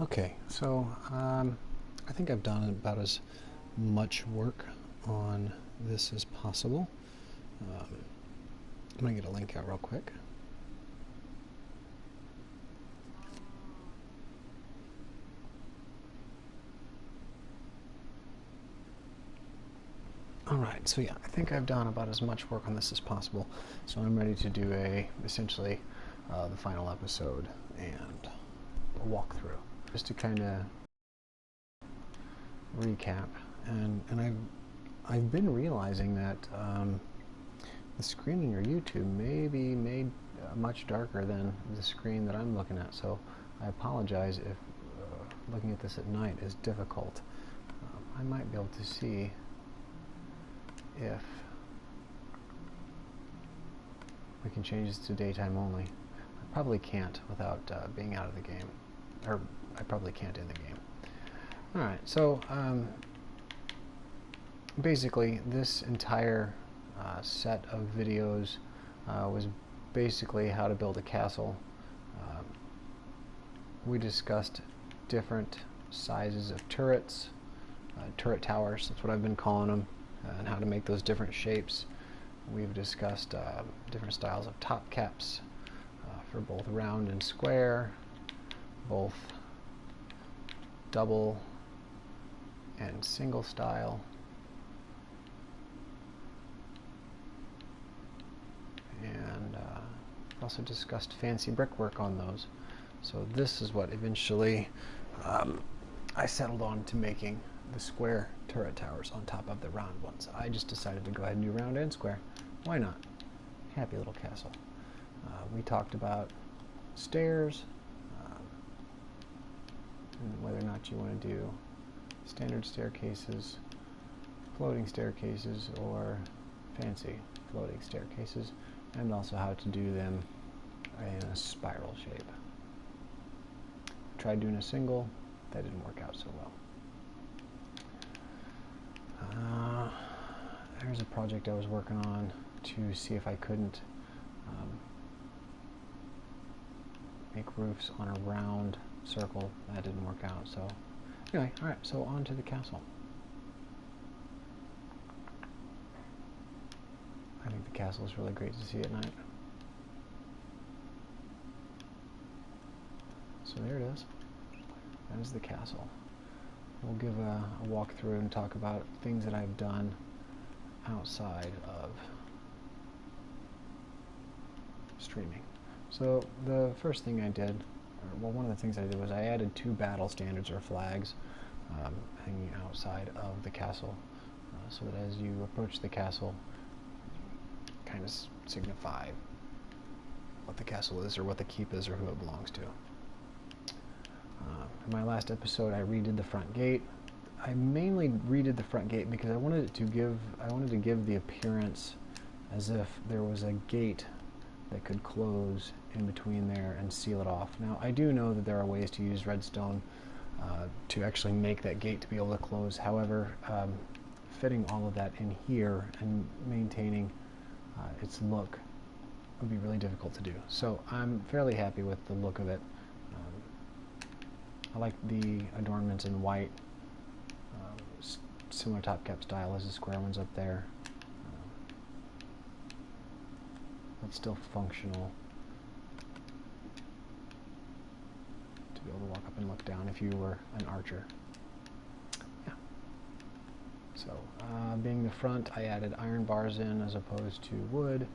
Okay, so I think I've done about as much work on this as possible. I'm going to get a link out real quick. Alright, so yeah, I think I've done about as much work on this as possible, so I'm ready to do essentially the final episode and a walkthrough. Just to kind of recap, and I've been realizing that the screen on your YouTube may be made much darker than the screen that I'm looking at, so I apologize if looking at this at night is difficult. I might be able to see if we can change this to daytime only. I probably can't without being out of the game, or I probably can't in the game. Alright, so basically this entire set of videos was basically how to build a castle. We discussed different sizes of turrets, turret towers, that's what I've been calling them, and how to make those different shapes. We've discussed different styles of top caps for both round and square, both double and single style. And also discussed fancy brickwork on those. So this is what eventually I settled on to making the square turret towers on top of the round ones. I just decided to go ahead and do round and square. Why not? Happy little castle. We talked about stairs, and whether or not you want to do standard staircases, floating staircases, or fancy floating staircases, and also how to do them in a spiral shape. Tried doing a single, that didn't work out so well. There's a project I was working on to see if I couldn't make roofs on a round circle. That didn't work out, so anyway, alright, so on to the castle. I think the castle is really great to see at night. So there it is. That is the castle. We'll give a walkthrough and talk about things that I've done outside of streaming. So the first thing I did, well, one of the things I did was I added 2 battle standards or flags hanging outside of the castle, so that as you approach the castle, kind of signify what the castle is or what the keep is or who it belongs to. In my last episode, I redid the front gate. I mainly redid the front gate because I wanted to give the appearance as if there was a gate that could close in between there and seal it off. Now, I do know that there are ways to use redstone to actually make that gate to be able to close. However, fitting all of that in here and maintaining its look would be really difficult to do. So I'm fairly happy with the look of it. I like the adornments in white, similar top cap style as the square ones up there. But still functional to be able to walk up and look down if you were an archer. Yeah. So, being the front, I added iron bars in as opposed to wood.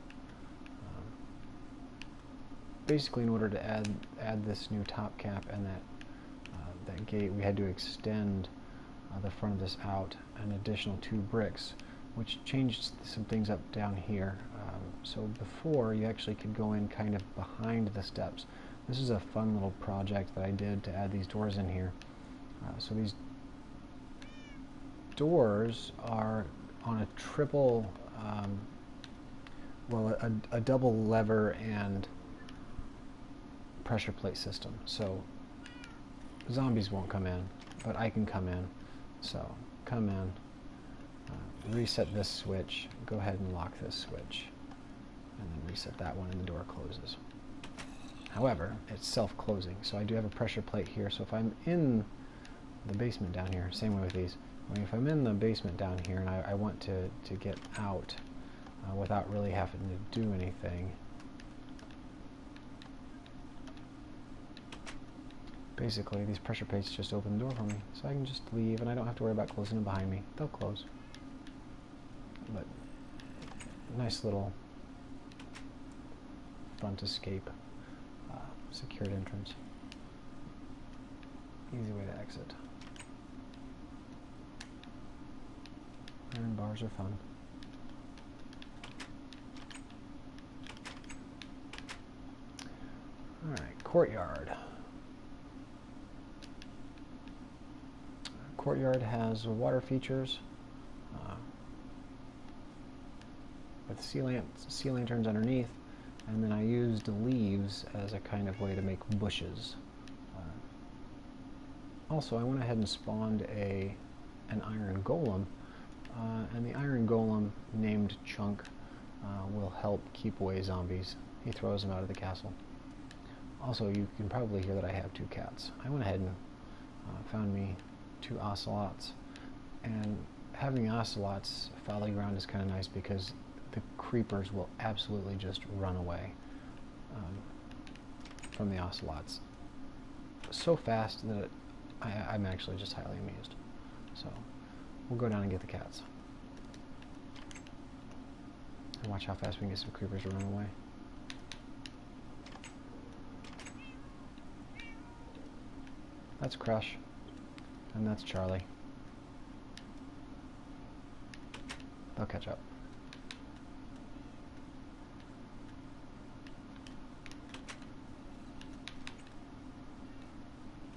Basically, in order to add this new top cap and that gate, we had to extend the front of this out an additional 2 bricks, which changed some things up down here. So before, you actually could go in kind of behind the steps. This is a fun little project that I did to add these doors in here. So these doors are on a triple, well, a double lever and pressure plate system. So zombies won't come in, but I can come in. So come in, reset this switch, go ahead and lock this switch, and then reset that one and the door closes. However, it's self-closing, so I do have a pressure plate here. So if I'm in the basement down here, same way with these. I mean, if I'm in the basement down here and I want to get out without really having to do anything, basically these pressure plates just open the door for me. So I can just leave and I don't have to worry about closing them behind me. They'll close. But nice little front escape, secured entrance. Easy way to exit. Iron bars are fun. Alright, courtyard. Courtyard has water features with sea lanterns underneath, and then I used leaves as a kind of way to make bushes. Also, I went ahead and spawned an iron golem, and the iron golem, named Chunk, will help keep away zombies. He throws them out of the castle. Also, you can probably hear that I have 2 cats. I went ahead and found me 2 ocelots, and having the ocelots follow you around is kind of nice because the creepers will absolutely just run away from the ocelots so fast that I'm actually just highly amused. So we'll go down and get the cats and watch how fast we can get some creepers to run away. That's Crush, and that's Charlie. They'll catch up.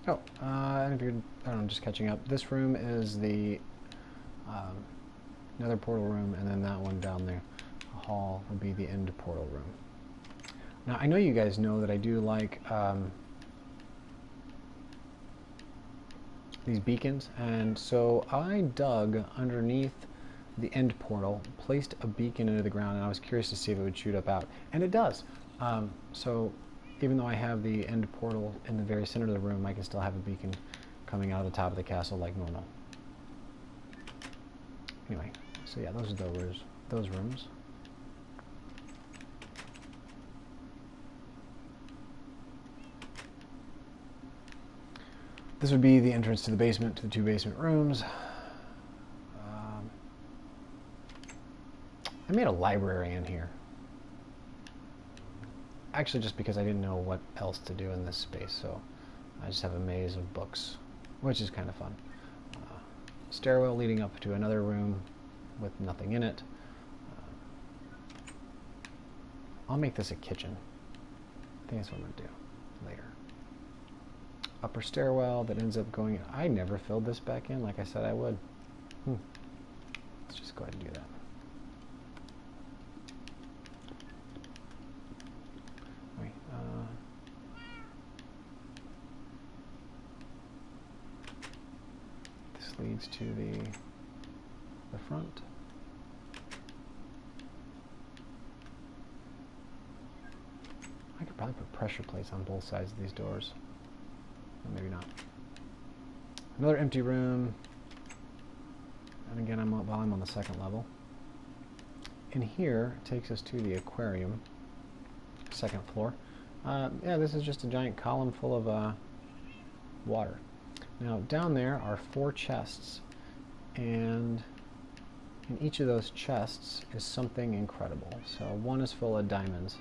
Oh, and if you're, I don't know, just catching up, this room is the nether portal room, and then that one down there, the hall, would be the end portal room. Now, I know you guys know that I do like these beacons, and so I dug underneath the end portal, placed a beacon into the ground, and I was curious to see if it would shoot up out, and it does. So even though I have the end portal in the very center of the room, I can still have a beacon coming out of the top of the castle like normal. Anyway, so yeah, those are those rooms. This would be the entrance to the basement, to the 2 basement rooms. I made a library in here. Actually, just because I didn't know what else to do in this space, so I just have a maze of books, which is kind of fun. Stairwell leading up to another room with nothing in it. I'll make this a kitchen. I think that's what I'm going to do later. Upper stairwell that ends up going in. I never filled this back in like I said I would. Let's just go ahead and do that. Wait, this leads to the front. I could probably put pressure plates on both sides of these doors. Or maybe not. Another empty room. And again, while I'm on the 2nd level. In here takes us to the aquarium, 2nd floor. Yeah, this is just a giant column full of water. Now, down there are 4 chests, and in each of those chests is something incredible. So one is full of diamonds.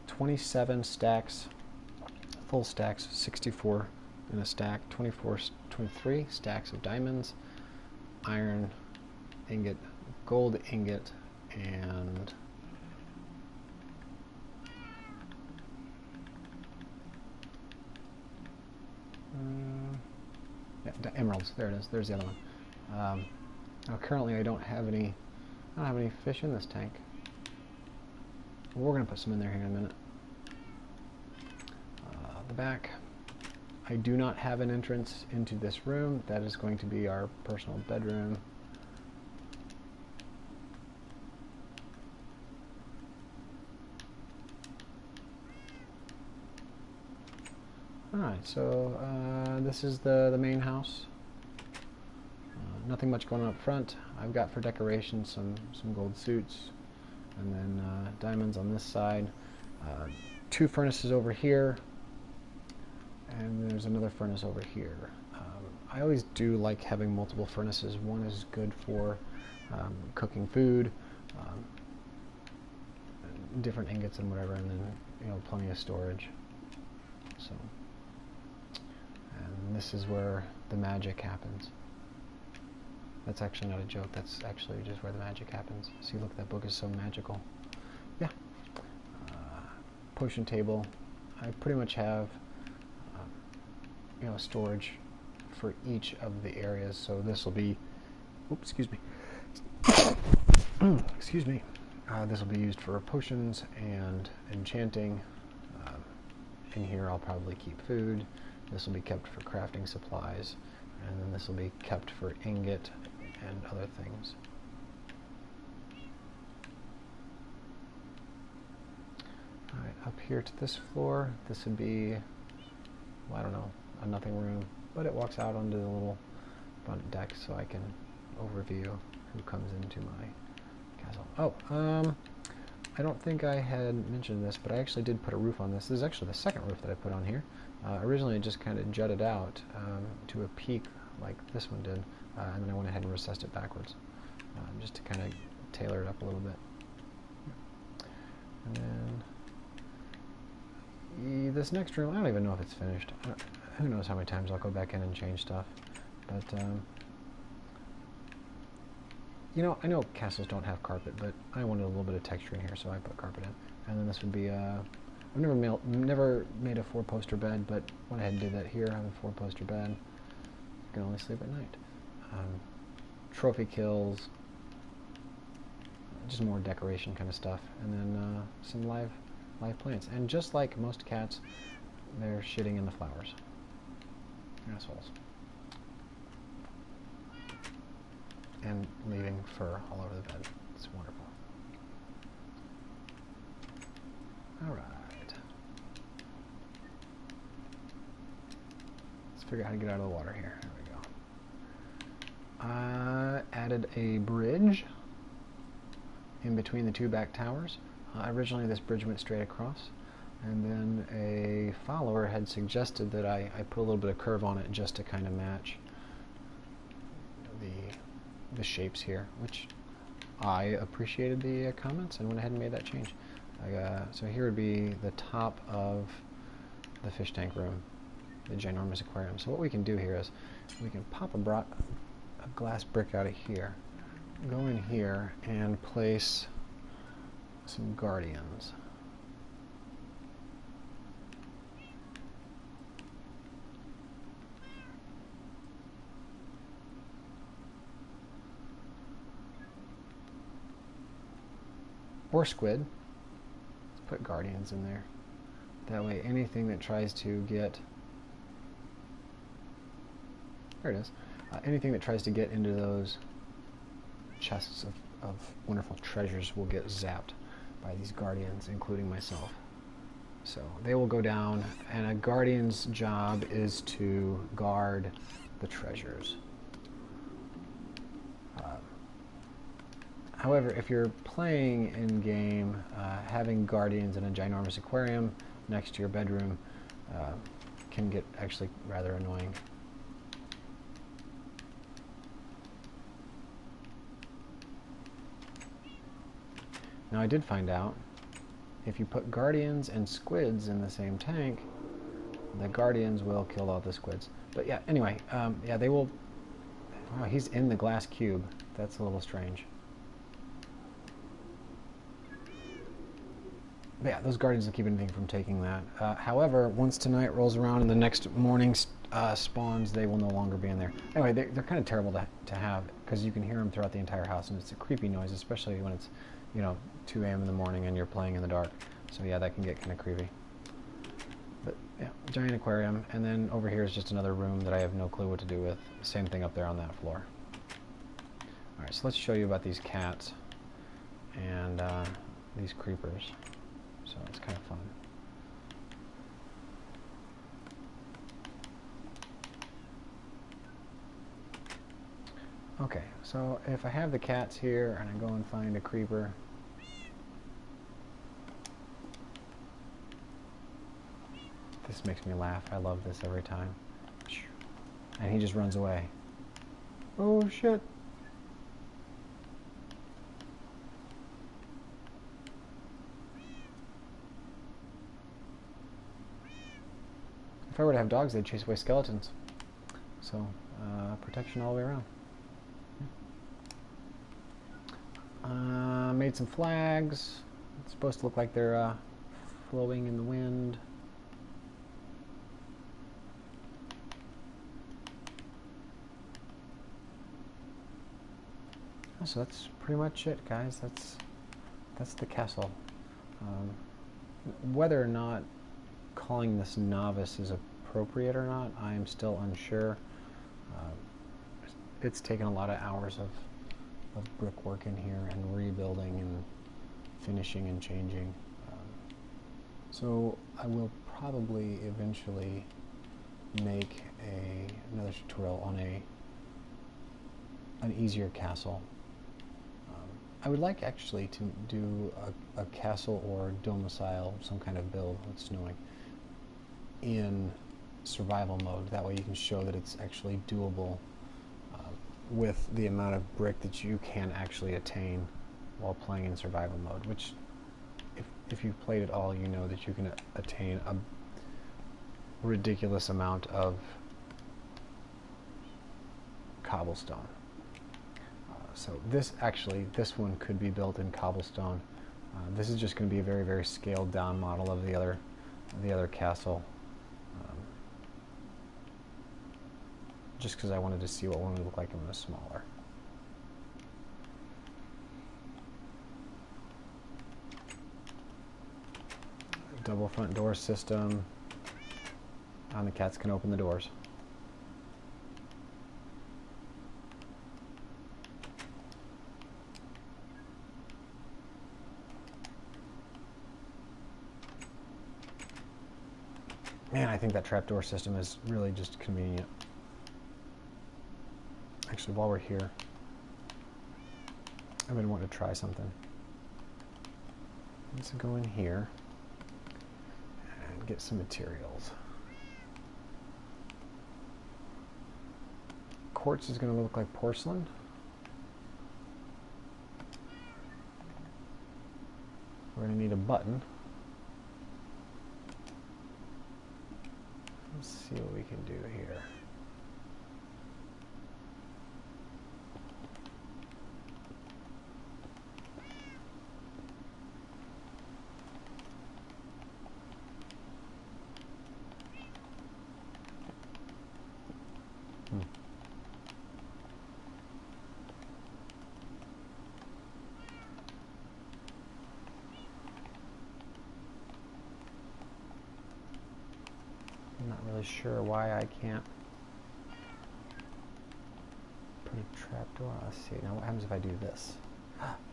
27 stacks, full stacks, 64 in a stack, 23 stacks of diamonds, iron ingot, gold ingot, and yeah, emeralds. There it is. There's the other one. Now currently I don't have any fish in this tank. We're going to put some in there here in a minute. The back. I do not have an entrance into this room. That is going to be our personal bedroom. Alright, so this is the main house. Nothing much going on up front. I've got for decoration some gold suits, and then diamonds on this side. 2 furnaces over here, and there's another furnace over here. I always do like having multiple furnaces. One is good for cooking food, different ingots and whatever, and then plenty of storage. So, and this is where the magic happens. That's actually not a joke. That's actually just where the magic happens. See, look, that book is so magical. Yeah. Potion table. I pretty much have, storage for each of the areas. So this will be, oops, excuse me. Excuse me. This will be used for potions and enchanting. In here I'll probably keep food. This will be kept for crafting supplies. And then this will be kept for ingot and other things. Alright, up here to this floor, this would be, well, I don't know, a nothing room, but it walks out onto the little front deck so I can overview who comes into my castle. Oh, I don't think I had mentioned this, but I actually did put a roof on this. This is actually the second roof that I put on here. Originally it just kind of jutted out to a peak like this one did, and then I went ahead and recessed it backwards just to kind of tailor it up a little bit. And then this next room, I don't even know if it's finished. Who knows how many times I'll go back in and change stuff. But, I know castles don't have carpet, but I wanted a little bit of texture in here, so I put carpet in. And then this would be, I've never made a 4-poster bed, but went ahead and did that here. I have a 4-poster bed. You can only sleep at night. Trophy kills, just more decoration kind of stuff, and then some live plants. And just like most cats, they're shitting in the flowers. Assholes. And leaving fur all over the bed. It's wonderful. Alright. Let's figure out how to get out of the water here. There we go. Added a bridge in between the 2 back towers. Originally this bridge went straight across, and then a follower had suggested that I put a little bit of curve on it just to kind of match the shapes here, which I appreciated the comments and went ahead and made that change. So here would be the top of the fish tank room, the ginormous aquarium. So what we can do here is we can pop a glass brick out of here, go in here and place some guardians. Or squid. Let's put guardians in there. That way anything that tries to get, there it is, anything that tries to get into those chests of wonderful treasures will get zapped by these guardians, including myself. So they will go down, and a guardian's job is to guard the treasures. However, if you're playing in-game, having guardians in a ginormous aquarium next to your bedroom can get actually rather annoying. Now I did find out, if you put guardians and squids in the same tank, the guardians will kill all the squids. But yeah, anyway, yeah, they will... Wow, he's in the glass cube. That's a little strange. But yeah, those guardians will keep anything from taking that. However, once tonight rolls around and the next morning spawns, they will no longer be in there. Anyway, they're kind of terrible to have, because you can hear them throughout the entire house, and it's a creepy noise, especially when it's, 2 a.m. in the morning and you're playing in the dark. So yeah, that can get kind of creepy. But yeah, giant aquarium, and then over here is just another room that I have no clue what to do with. Same thing up there on that floor. Alright, so let's show you about these cats and these creepers. So it's kind of fun. Okay, so if I have the cats here and I go and find a creeper, this makes me laugh. I love this every time. And he just runs away. Oh shit. If I were to have dogs, they'd chase away skeletons. So, protection all the way around. Made some flags. It's supposed to look like they're flowing in the wind. So that's pretty much it, guys. That's the castle. Whether or not calling this Novice is appropriate or not, I am still unsure. It's taken a lot of hours of brickwork in here and rebuilding and finishing and changing. So I will probably eventually make another tutorial on an easier castle. I would like actually to do a castle or domicile, some kind of build, it's snowing, in survival mode. That way you can show that it's actually doable with the amount of brick that you can actually attain while playing in survival mode, which if you've played it all, you know that you can attain a ridiculous amount of cobblestone. So this one could be built in cobblestone. This is just going to be a very, very scaled down model of the other castle. Just because I wanted to see what one would look like when it was smaller. Double front door system, and the cats can open the doors. Man, I think that trapdoor system is really just convenient. Actually, while we're here, I've been wanting to try something. Let's go in here and get some materials. Quartz is going to look like porcelain. We're going to need a button. Let's see what we can do here. I'm not really sure why I can't put a trapdoor. Let's see. Now what happens if I do this?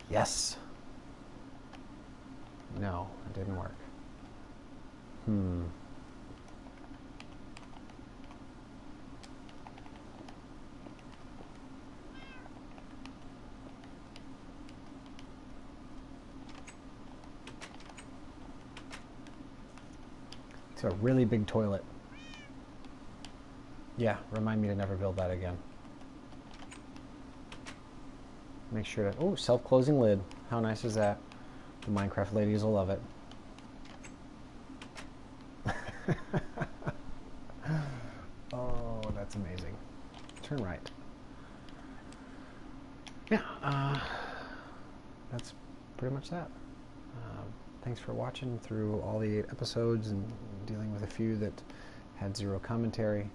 Yes! No, it didn't work. It's a really big toilet. Yeah, remind me to never build that again. Make sure to... Oh, self-closing lid. How nice is that? The Minecraft ladies will love it. Oh, that's amazing. Turn right. Yeah, that's pretty much that. Thanks for watching through all the 8 episodes and dealing with a few that had 0 commentary.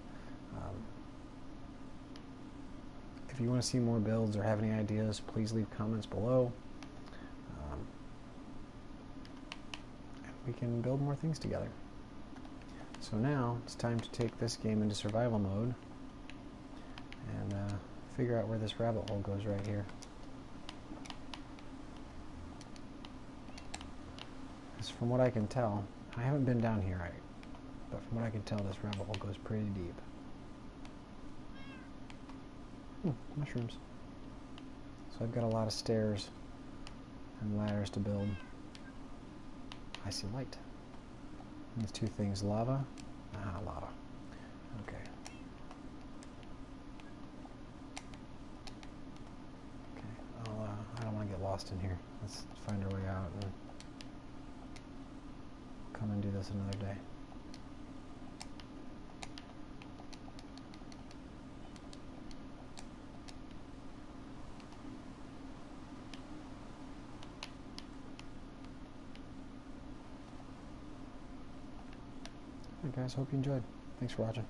If you want to see more builds or have any ideas, please leave comments below. And we can build more things together. So now it's time to take this game into survival mode and figure out where this rabbit hole goes right here. Because from what I can tell, I haven't been down here, but from what I can tell, this rabbit hole goes pretty deep. Mushrooms. So I've got a lot of stairs and ladders to build. I see light. These two things, lava. Lava. Okay. Okay, I don't want to get lost in here. Let's find our way out and come and do this another day. Alright guys, hope you enjoyed. Thanks for watching.